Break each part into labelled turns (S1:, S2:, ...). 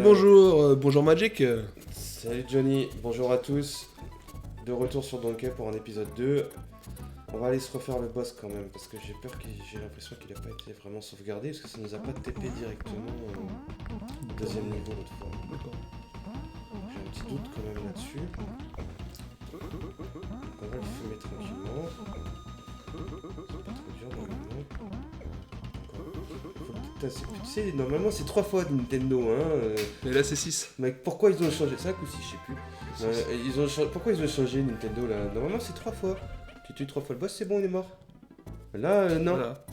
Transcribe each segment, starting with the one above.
S1: bonjour, bonjour Magic.
S2: Salut Johnny, bonjour à tous. De retour sur Donkey pour un épisode 2. On va aller se refaire le boss quand même, parce que j'ai peur j'ai l'impression qu'il n'a pas été vraiment sauvegardé, parce que ça nous a pas TP directement au deuxième niveau l'autre fois. J'ai un petit doute quand même là-dessus. On va le fumer tranquillement. C'est pas trop dur normalement. Putain, tu sais, normalement c'est 3 fois de Nintendo, hein.
S1: Mais là c'est 6.
S2: Mec, pourquoi ils ont changé 5 ou 6, je sais plus. Pourquoi ils ont changé Nintendo là? Normalement c'est 3 fois. Tu tues 3 fois le boss, c'est bon, il est mort. Là, non.
S1: Voilà.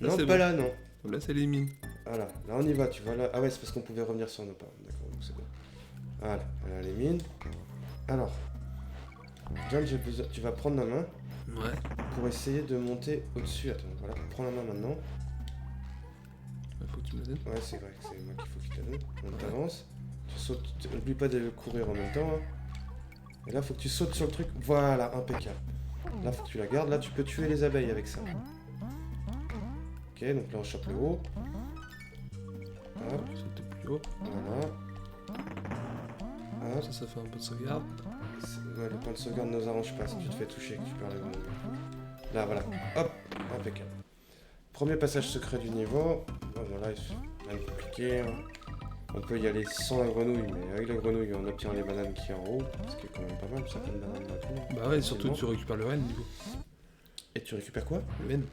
S2: Non, pas
S1: bon.
S2: là, non.
S1: Là c'est les mines.
S2: Voilà, là on y va, tu vois là. Ah ouais, c'est parce qu'on pouvait revenir sur nos pas. D'accord, donc c'est bon. Voilà, les mines. Alors, John, j'ai besoin. Tu vas prendre la main
S1: Ouais.
S2: pour essayer de monter au-dessus. Attends, voilà, prends la main maintenant.
S1: Faut que tu me la donnes.
S2: Ouais, c'est vrai que c'est moi qu'il faut qu'il te la donne. On t'avance. Tu sautes, n'oublie pas de courir en même temps. Hein. Et là, faut que tu sautes sur le truc. Voilà, impeccable. Là, faut que tu la gardes. Là, tu peux tuer les abeilles avec ça. Ok, donc là, on chope le haut. Hop,
S1: Sauter plus haut.
S2: voilà. Hop.
S1: Ça fait un peu de sauvegarde.
S2: Ouais, le point de sauvegarde ne nous arrange pas si tu te fais toucher que tu perds le grenouille. Là, voilà. Hop, impeccable. Premier passage secret du niveau. Bon, voilà, c'est rien de compliqué. Hein. On peut y aller sans la grenouille, mais avec la grenouille, on obtient les bananes qui est en haut. Ce qui est quand même pas mal, certaines bananes là.
S1: Bah ouais, surtout tu récupères le N niveau.
S2: Et tu récupères quoi?
S1: Le N.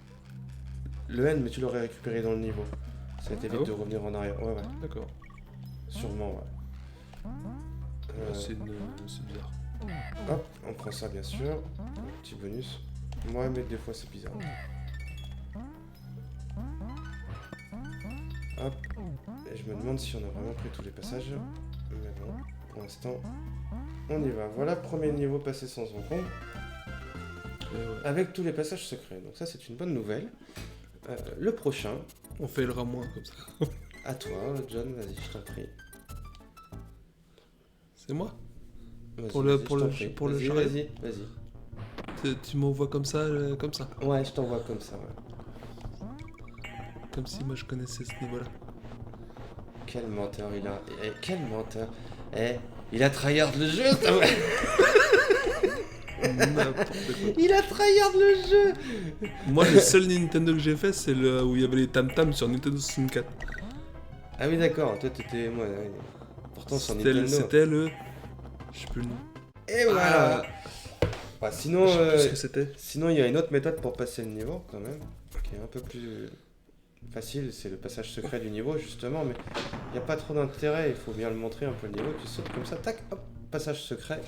S2: Le N, mais tu l'aurais récupéré dans le niveau. Ça t'évite
S1: Ah bon
S2: de revenir en arrière. Ouais, ouais.
S1: D'accord.
S2: Sûrement, ouais.
S1: C'est bizarre.
S2: Hop, on prend ça bien sûr. Un petit bonus. Ouais, mais des fois c'est bizarre. Hop. Et je me demande si on a vraiment pris tous les passages. Mais bon, pour l'instant, on y va. Voilà, premier niveau passé sans encombre.
S1: Ouais.
S2: Avec tous les passages secrets. Donc ça, c'est une bonne nouvelle. Le prochain,
S1: On fait le moins comme ça.
S2: à toi, John, vas-y, je t'en prie.
S1: C'est moi.
S2: Vas-y,
S1: Pour le-
S2: vas-y,
S1: pour
S2: je
S1: le-
S2: t'en prie.
S1: pour le
S2: Vas-y,
S1: charret.
S2: vas-y.
S1: Tu m'envoies comme ça, comme ça.
S2: Ouais, je t'envoie comme ça, ouais.
S1: Comme si moi je connaissais ce niveau-là.
S2: Quel menteur il a. Quel menteur. Il a tryhard le jeu, ça va.
S1: N'importe quoi.
S2: Il a tryhard le jeu.
S1: Moi, le seul Nintendo que j'ai fait, c'est le où il y avait les tam-tams sur Nintendo 64.
S2: Ah oui, d'accord, toi t'étais. Moi, ouais. Pourtant, sur
S1: C'était
S2: Nintendo.
S1: c'était le... Je sais plus le nom.
S2: Et voilà. Bah, sinon,
S1: Je sais plus ce que c'était.
S2: sinon, il y a une autre méthode pour passer le niveau, quand même, qui est un peu plus facile. C'est le passage secret du niveau, justement, mais il n'y a pas trop d'intérêt. Il faut bien le montrer un peu le niveau. Tu sautes comme ça, tac, hop, passage secret,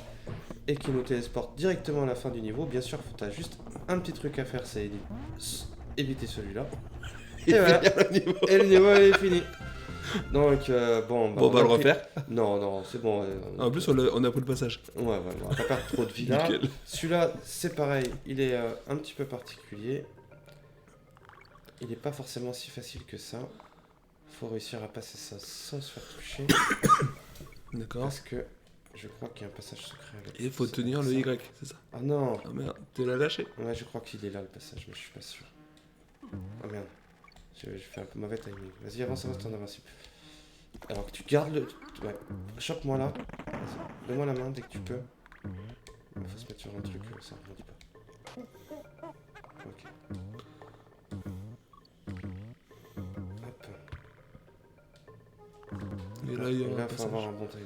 S2: et qui nous téléporte directement à la fin du niveau. Bien sûr, tu as juste un petit truc à faire, c'est éviter celui-là. Et voilà. Et le niveau est fini. Donc, bon,
S1: Bon, on va le refaire.
S2: Non, c'est bon.
S1: En plus, on a pris le passage.
S2: Ouais, on va pas perdre trop de vie là.
S1: Nickel.
S2: Celui-là, c'est pareil, il est un petit peu particulier. Il est pas forcément si facile que ça. Faut réussir à passer ça sans se faire toucher.
S1: D'accord.
S2: Parce que je crois qu'il y a un passage secret.
S1: Et il faut tenir le Y, c'est ça.
S2: Ah non.
S1: Ah merde, tu l'as lâché.
S2: Ouais, je crois qu'il est là le passage, mais je suis pas sûr. Oh merde. Je fais un peu mauvais timing. Vas-y, avance, t'en invincible. Alors que tu gardes le... Ouais. Chope-moi là. Vas-y. Donne-moi la main dès que tu peux. Il faut se mettre sur un truc, ça rebondit pas. Ok. Hop.
S1: Et là, il y a
S2: Et
S1: un
S2: là, faut
S1: passage.
S2: avoir un bon timing.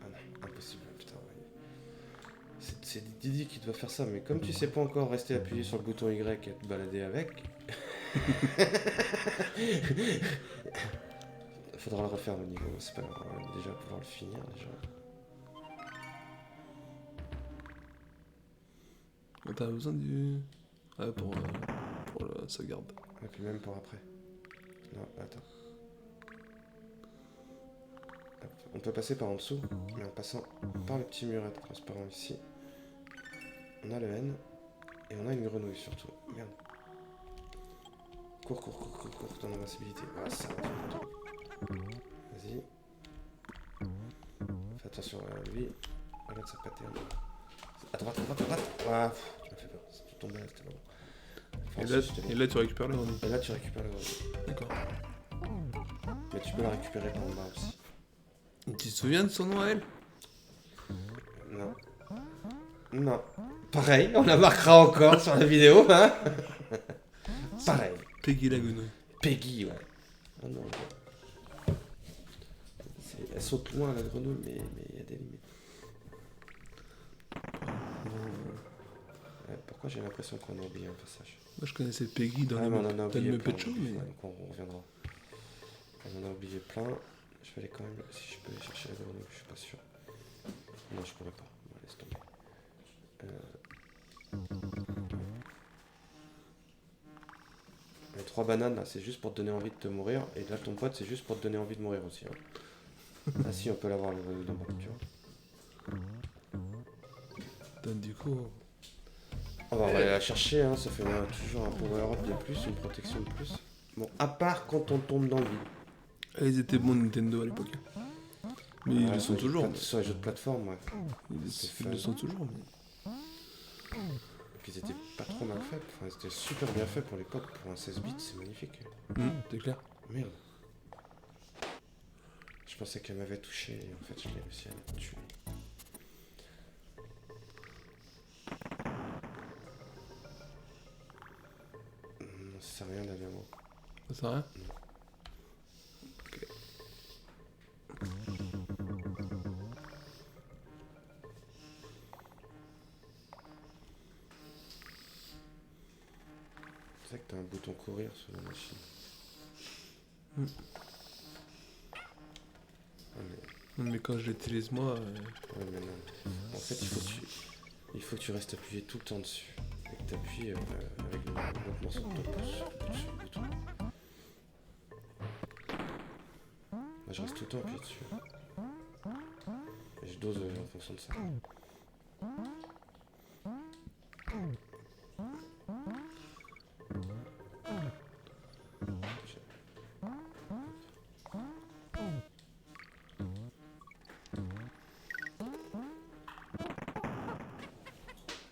S2: Ah non, impossible, putain. Ouais. C'est Didi qui doit faire ça, mais comme tu sais pas encore rester appuyé sur le bouton Y et te balader avec... Faudra le refaire le niveau, c'est pas grave, on va déjà pouvoir le finir déjà.
S1: T'as besoin du... Ouais, pour la sauvegarde.
S2: Et puis même pour après. Non, attends. Hop. On peut passer par en dessous, mais en passant par le petit muret transparent ici. On a le N, et on a une grenouille surtout. Merde. Cours, ton invincibilité. Voilà, ça va, tu vas. Vas-y. Fais attention à lui. Regarde, ça pète. À droite, à droite, à droite. Ah, tu m'as fait peur. C'est tout tombé là, c'était bon.
S1: Et là, tu récupères le grenouille.
S2: Et là, tu récupères le grenouille.
S1: D'accord.
S2: Mais tu peux la récupérer par en bas aussi.
S1: Tu te souviens de son nom à elle?
S2: Non. Non. Pareil, on la marquera encore sur la vidéo, hein. Pareil.
S1: Peggy la grenouille.
S2: Peggy, ouais. Oh non. Elle saute loin, la grenouille, mais il y a des limites. Ouais, pourquoi j'ai l'impression qu'on a oublié un passage?
S1: Moi, je connaissais Peggy dans
S2: mais on en a
S1: le
S2: oublié
S1: Muppet
S2: plein.
S1: Show, mais...
S2: Ouais, donc on reviendra. On en a oublié plein. Je vais aller quand même, si je peux aller chercher la grenouille, je suis pas sûr. Non, je pourrais pas. Bon, laisse tomber. Les 3 bananes là, c'est juste pour te donner envie de te mourir. Et là, ton pote, c'est juste pour te donner envie de mourir aussi. Hein. Ah si, on peut l'avoir le grenouille d'en bas, tu vois.
S1: Donc, du coup...
S2: On va aller la chercher, hein. Ça fait toujours un power-up de plus, une protection de plus. Bon, à part quand on tombe dans le vide.
S1: Ils étaient bons Nintendo à l'époque. Mais ils le sont toujours.
S2: Sur les jeux de plateforme, ouais.
S1: Ils le sont toujours, mais...
S2: Et puis ils étaient pas trop mal faits. Enfin, c'était super bien fait pour l'époque. Pour un 16 bits, c'est magnifique.
S1: C'est clair.
S2: Merde. Je pensais qu'elle m'avait touché et en fait je l'ai réussi à la tuer. Non, ça sert à rien d'aller à moi.
S1: Ça sert à rien?
S2: C'est vrai que t'as un bouton courir sur la machine. Ah,
S1: Mais quand je l'utilise moi...
S2: Ouais, mais non. En fait, il faut que tu restes appuyé tout le temps dessus. Et que tu appuies avec le morceau de ton pouce sur le bouton. Moi, je reste tout le temps appuyé dessus. Et je dose en fonction de ça.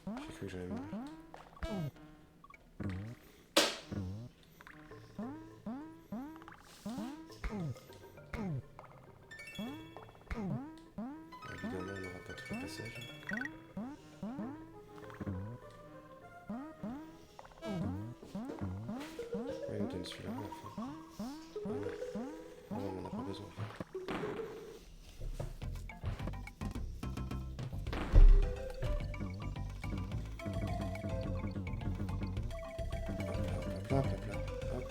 S2: J'ai cru que j'allais mourir. Évidemment, on n'aura pas tous les passages. Ouais, il me donne celui-là à la fin. Ah ouais. Ah ouais, mais on n'a pas besoin. Hop, hop.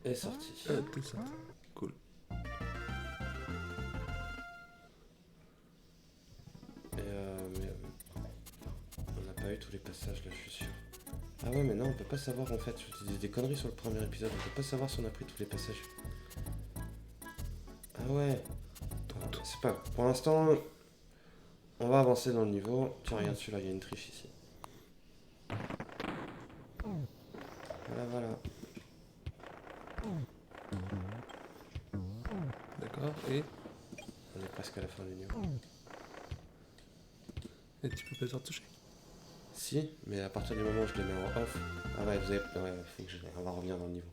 S2: Et sorti.
S1: t'es sorti. Cool.
S2: Mais on n'a pas eu tous les passages là, je suis sûr. Ah ouais, mais non, on peut pas savoir en fait. Je te dis des conneries sur le premier épisode. On peut pas savoir si on a pris tous les passages. Ah ouais. C'est pas. Pour l'instant, on va avancer dans le niveau. Tiens, regarde celui-là, il y a une triche ici. Voilà.
S1: D'accord, et
S2: On est presque à la fin du niveau.
S1: tu peux pas te retoucher.
S2: Si, mais à partir du moment où je les mets en off. Ah ouais, ouais, faut que on va revenir dans le niveau.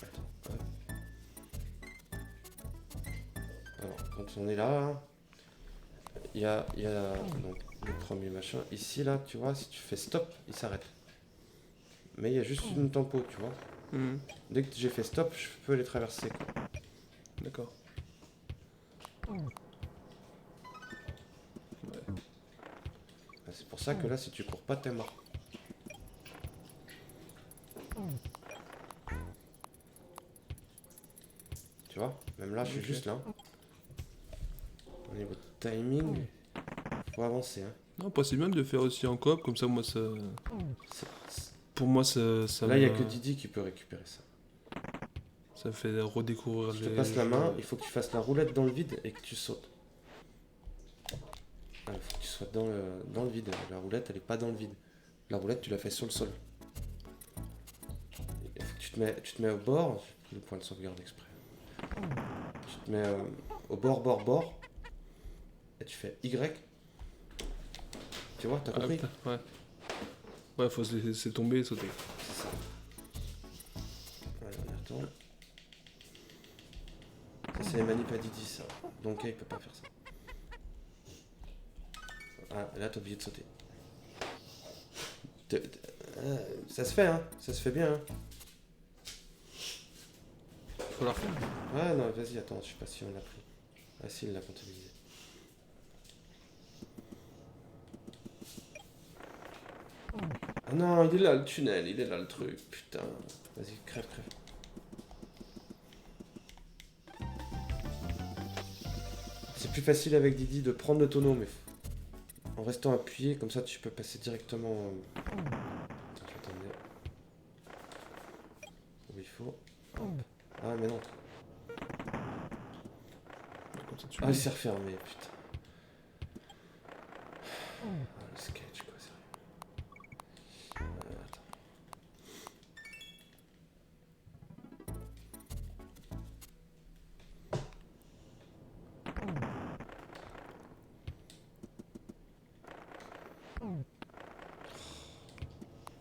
S2: Attends, hop. Alors, quand on est là, il y a donc, le premier machin. Ici, là, tu vois, si tu fais stop, il s'arrête. Mais il y a juste une tempo, tu vois. Dès que j'ai fait stop, je peux les traverser, quoi.
S1: D'accord.
S2: C'est pour ça que là, si tu cours pas, t'es mort. Tu vois, même là, je suis juste là. Au niveau de timing, faut avancer. Hein.
S1: Non, pas si bien de le faire aussi en coop, comme ça, moi, ça... Pour moi, ça
S2: là, il n'y a que Didi qui peut récupérer ça.
S1: Ça me fait redécouvrir
S2: Je te passe la main, il faut que tu fasses la roulette dans le vide et que tu sautes. Il faut que tu sois dans le vide. La roulette, elle est pas dans le vide. La roulette, tu la fais sur le sol. Il faut que tu te mets au bord. J'ai pris le point de sauvegarde exprès. Tu te mets au bord. Et tu fais Y. Tu vois, t'as compris?
S1: putain, ouais. Ouais, faut se laisser tomber et sauter.
S2: C'est ça. Allez, on y retourne. Ça, c'est les manips à Didi, ça. Donc, il peut pas faire ça. Ah, là, t'as oublié de sauter. Ça se fait, hein. Ça se fait bien, hein.
S1: Faut la refaire.
S2: Ouais, non, vas-y, attends, je sais pas si on l'a pris. Ah, si, il l'a comptabilisé. Ah non, il est là le tunnel, il est là le truc, putain. Vas-y, crève. C'est plus facile avec Didi de prendre le tonneau, mais en restant appuyé, comme ça tu peux passer directement. Attends, je vais t'emmener où il faut. Hop. Ah, mais non.
S1: Comme ça, tu
S2: Ah, il s'est refermé, putain. Ah, le sketch, quoi, sérieux. Attends.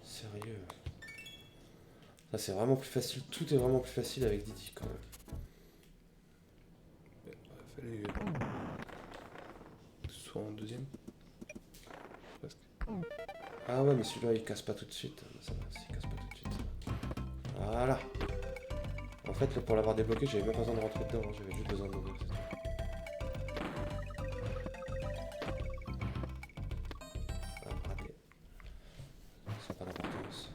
S2: Sérieux. Ça, c'est vraiment plus facile. Tout est vraiment plus facile avec Didi, quand même.
S1: fallait que ce soit en deuxième. Presque.
S2: Ah ouais, mais celui-là, il casse pas tout de suite. Ça va, s'il casse pas tout de suite. Voilà. En fait, là, pour l'avoir débloqué, j'avais même pas besoin de rentrer dedans. Hein. J'avais juste besoin de l'ouvrir, c'est tout. Ah, raté. C'est pas l'importance.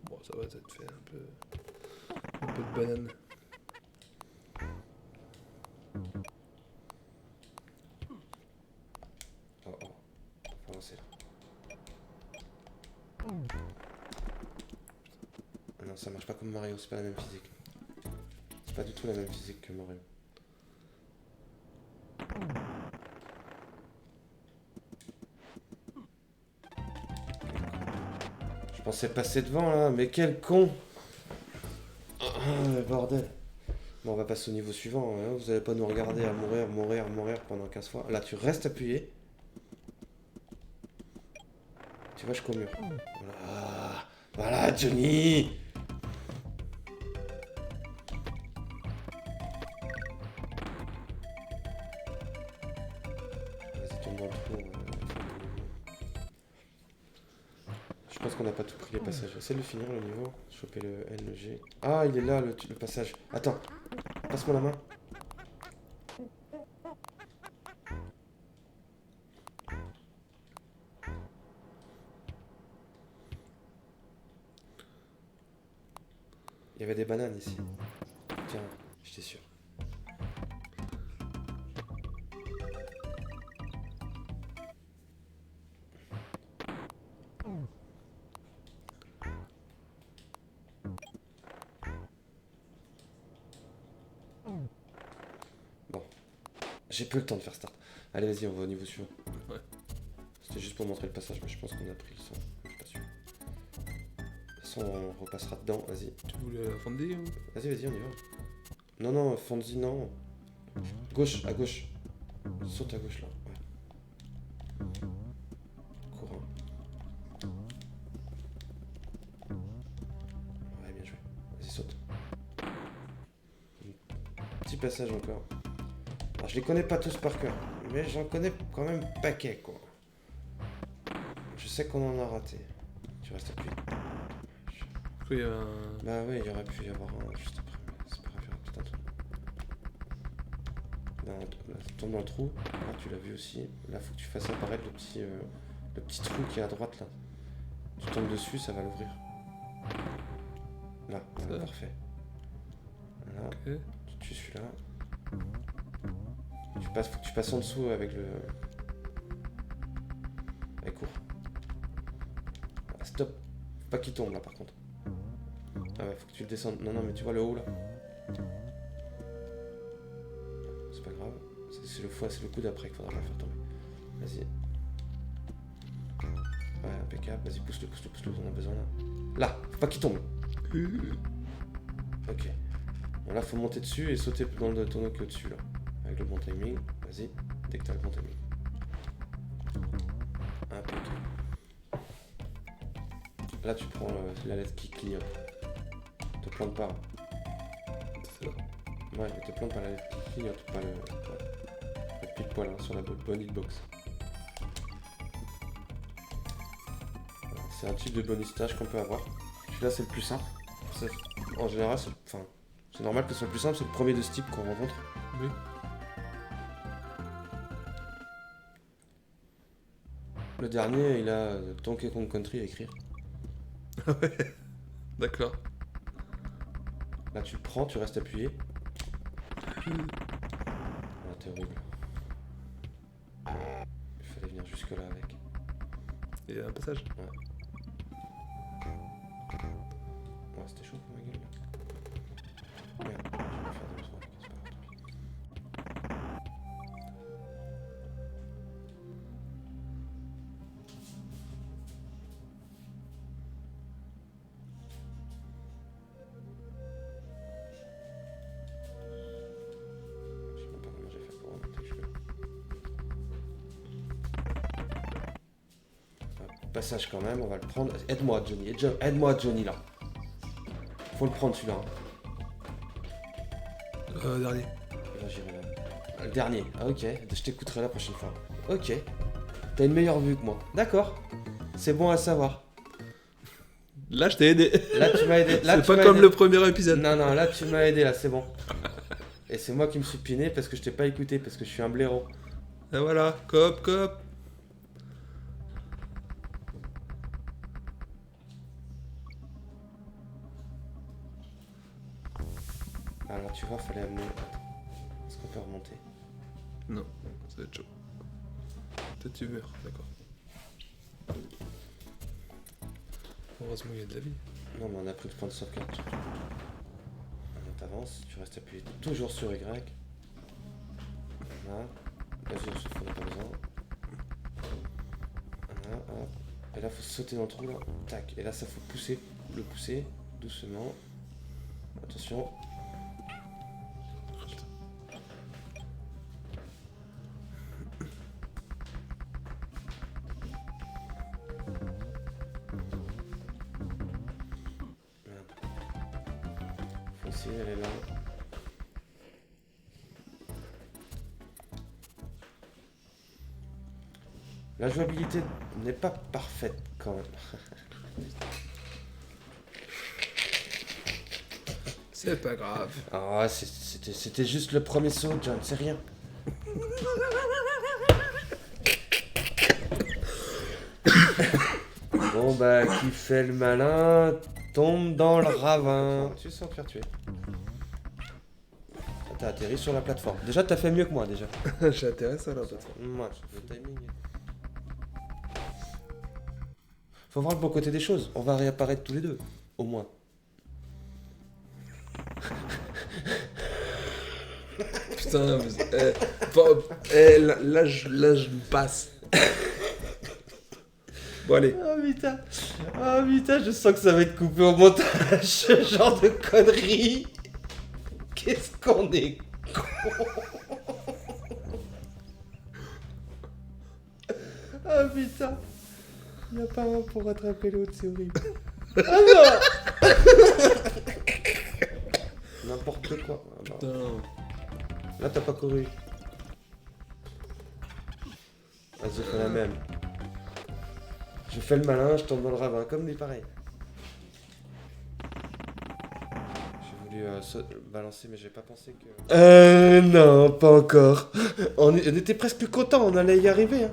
S1: Bon, ça va, ça te fait un peu de banane.
S2: Oh. Faut avancer là. Ah non, ça marche pas comme Mario, c'est pas la même physique. C'est pas du tout la même physique que Mario. Je pensais passer devant là, mais quel con! Ah, bordel! Bon, on va passer au niveau suivant. Hein. Vous allez pas nous regarder à mourir pendant 15 fois. Là, tu restes appuyé. Tu vas jusqu'au mur. Voilà, voilà Johnny! Vas-y, tombe dans le trou. Je pense qu'on n'a pas tout pris les passages. Essaye de finir le niveau. Choper le N, le G. Ah, il est là le passage. Attends, passe-moi la main. Il y avait des bananes ici. Tiens, j'étais sûr. Bon. J'ai peu le temps de faire start. Allez, vas-y, on va au niveau suivant.
S1: Ouais.
S2: C'était juste pour montrer le passage, mais je pense qu'on a pris le son. Je suis pas sûr. De toute façon, on repassera dedans. Vas-y.
S1: Tu voulais la fonder ou...
S2: Vas-y, on y va. Non, Fonzie, non. Gauche, à gauche. Saute à gauche, là. Ouais. Courant. Ouais, bien joué. Vas-y, saute. Petit passage encore. Alors, je les connais pas tous par cœur, mais j'en connais quand même paquet, quoi. Je sais qu'on en a raté. Tu restes appuyé.
S1: Il y avait un...
S2: Bah oui, il y aurait pu y avoir un juste après, mais c'est pas grave, il y aura peut-être un trou. Là, tu tombes dans le trou, là tu l'as vu aussi. Là, faut que tu fasses apparaître le petit trou qui est à droite là. Tu tombes dessus, ça va l'ouvrir. Là, voilà, parfait. Là,
S1: Ok.
S2: tu tues celui-là. Faut que tu passes en dessous avec le... Allez, cours. Ah, stop. Faut pas qu'il tombe là par contre. Ah ouais, faut que tu le descendes. Non, mais tu vois le haut là. C'est pas grave. C'est le coup d'après qu'il faudra pas faire tomber. Vas-y. Ouais, impeccable. Vas-y, pousse-le, on a besoin là. Là, faut pas qu'il tombe. Ok. Bon, là, faut monter dessus et sauter dans le tonneau qui est au-dessus, là. Avec le bon timing. Vas-y, dès que t'as le bon timing. Impeccable. Là, tu prends la lettre qui clignote. Te plante pas.
S1: C'est ça.
S2: Ouais, mais te plante pas la lettre qui clignote, pas le... Ouais. Le pile poil hein, sur la bonne hitbox. Voilà, c'est un type de bonus stage qu'on peut avoir.
S3: Celui-là, c'est le plus simple.
S2: En général, c'est normal que ce soit le plus simple, c'est le premier de ce type qu'on rencontre.
S1: Oui.
S2: Le dernier, il a Donkey Kong Country à écrire.
S1: D'accord.
S2: Là, tu le prends, tu restes appuyé. Ah, t'es horrible. Il fallait venir jusque là avec.
S1: Il y a un passage.
S2: Ouais, c'était chaud pour ma gueule. Merde, je vais faire des besoins, c'est pas grave. Je sais même pas comment j'ai fait pour remonter que je veux. Passage quand même, on va le prendre. Aide-moi Johnny, aide-moi Johnny là. Faut le prendre celui-là. Hein.
S1: Dernier.
S2: Là j'irai là. Le dernier, ah ok, je t'écouterai la prochaine fois. Ok. T'as une meilleure vue que moi. D'accord. C'est bon à savoir.
S1: Là, je t'ai aidé.
S2: Là tu m'as aidé. Là,
S1: C'est
S2: tu
S1: pas
S2: m'as
S1: comme
S2: aidé.
S1: le premier épisode.
S2: Non, non, là tu m'as aidé, là c'est bon. Et c'est moi qui me suis piné parce que je t'ai pas écouté, parce que je suis un blaireau.
S1: Et voilà, coop.
S2: Alors tu vois, fallait amener. Est-ce qu'on peut remonter?
S1: Non, ça va être chaud. Peut-être tu meurs, d'accord. Heureusement, il y a de la vie.
S2: Non, mais on a pris le point de sauvegarde. Alors t'avances, tu restes appuyé toujours sur Y. Voilà. Vas-y, on se fout, on n'a pas besoin. Voilà, hop. Et là, faut sauter dans le trou là. Tac. Et là, ça faut pousser. Le pousser doucement. Attention. Faut essayer d'aller là. La jouabilité n'est pas parfaite quand même.
S1: C'est pas grave.
S2: Ah, c'était juste le premier saut, John, c'est rien. Bon bah, qui fait le malin tombe dans le ravin. Tu sens te faire tuer. T'as atterri sur la plateforme. Déjà, t'as fait mieux que moi déjà.
S1: J'ai intéressé à la plateforme.
S2: Moi, le timing. Faut voir le bon côté des choses. On va réapparaître tous les deux, au moins.
S1: Putain, là, je me passe. Bon, allez.
S2: Oh putain, je sens que ça va être coupé au montage, ce genre de conneries. Qu'est-ce qu'on est con. Ah putain. Y'a pas un pour rattraper l'autre, c'est horrible. Ah non. N'importe quoi. Ah bah.
S1: Putain.
S2: Là, t'as pas couru. Vas-y, fais la même. Je fais le malin, je tombe dans le ravin, comme lui, pareil. J'ai voulu balancer, mais j'ai pas pensé que... non, pas encore. On était presque content, on allait y arriver. Hein.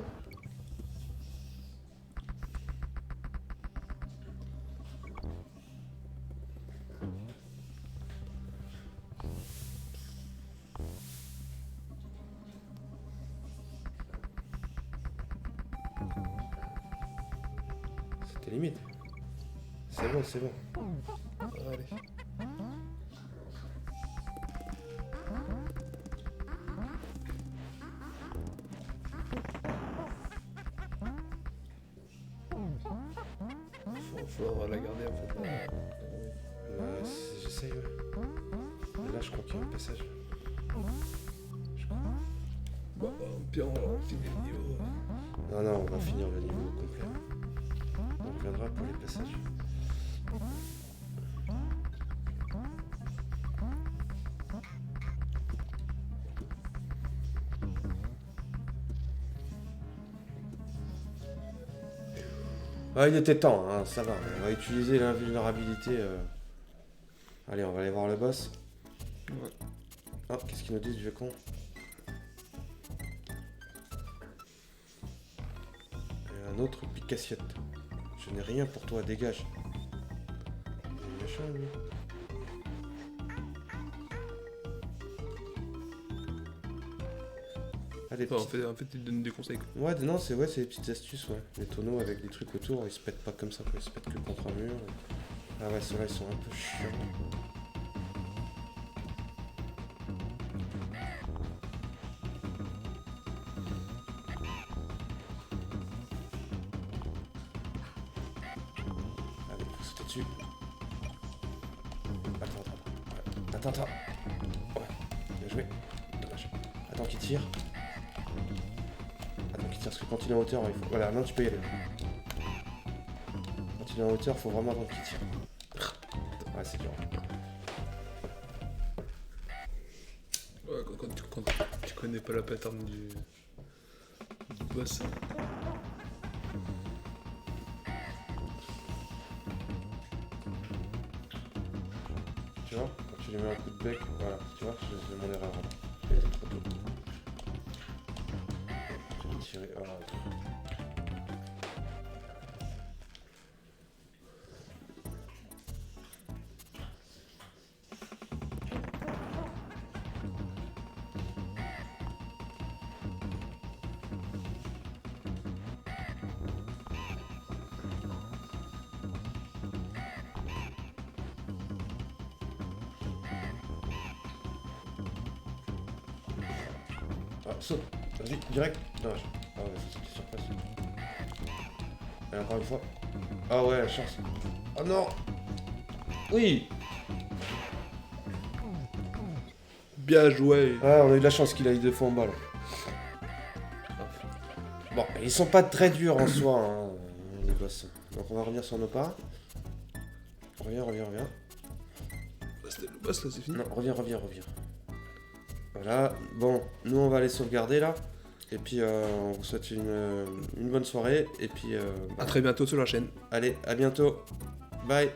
S2: C'était limite. C'est bon, c'est bon.
S1: Allez. Faut la garder en fait.
S2: J'essaye, ouais. Là, Là, je crois qu'il y a un passage.
S1: Bon, puis on finit le niveau.
S2: Non, non, on va finir le niveau au complet. On reviendra pour les passages. Ah, il était temps, hein, ça va. On va utiliser l'invulnérabilité. Allez, on va aller voir le boss.
S1: Ouais.
S2: Ah, qu'est-ce qu'il nous dit, ce vieux con? Et un autre pique-assiette. Je n'ai rien pour toi, dégage. Il est méchant, lui. Ah, des
S1: Enfin,
S2: petites...
S1: en fait, il donne des conseils. Quoi.
S2: Ouais, non, c'est des petites astuces, ouais. Les tonneaux avec des trucs autour, ils se pètent pas comme ça, quoi. Ils se pètent que contre un mur. Ah ouais, ceux-là, ils sont un peu chiants. Allez, faut sauter dessus. Attends. Ouais, bien joué. Dommage. Attends qu'il tire. Parce que quand il est en hauteur, il faut... Voilà, non, tu peux y aller. Quand il est en hauteur, faut vraiment attendre qu'il tire. Ouais, c'est dur.
S1: Ouais, quand tu connais pas la pattern du boss.
S2: Tu vois, quand tu lui mets un coup de bec, voilà, tu vois, j'ai mon erreur. J'ai été trop tôt. J'ai tiré, voilà. Ah, saute. Vas-y, direct. Dommage. Ah ouais, faut sauter sur place. Et encore une fois. Ah ouais, la chance. Oh non. Oui.
S1: Bien joué.
S2: Ah, on a eu de la chance qu'il aille 2 fois en bas, là. Bon, ils sont pas très durs en soi, hein, les boss. Donc on va revenir sur nos pas. Reviens.
S1: Bah, c'était le boss là, c'est fini.
S2: Non, reviens. Voilà, bon, nous on va aller sauvegarder là. Et puis on vous souhaite une bonne soirée. Et puis
S1: À très bientôt sur la chaîne.
S2: allez, à bientôt. Bye.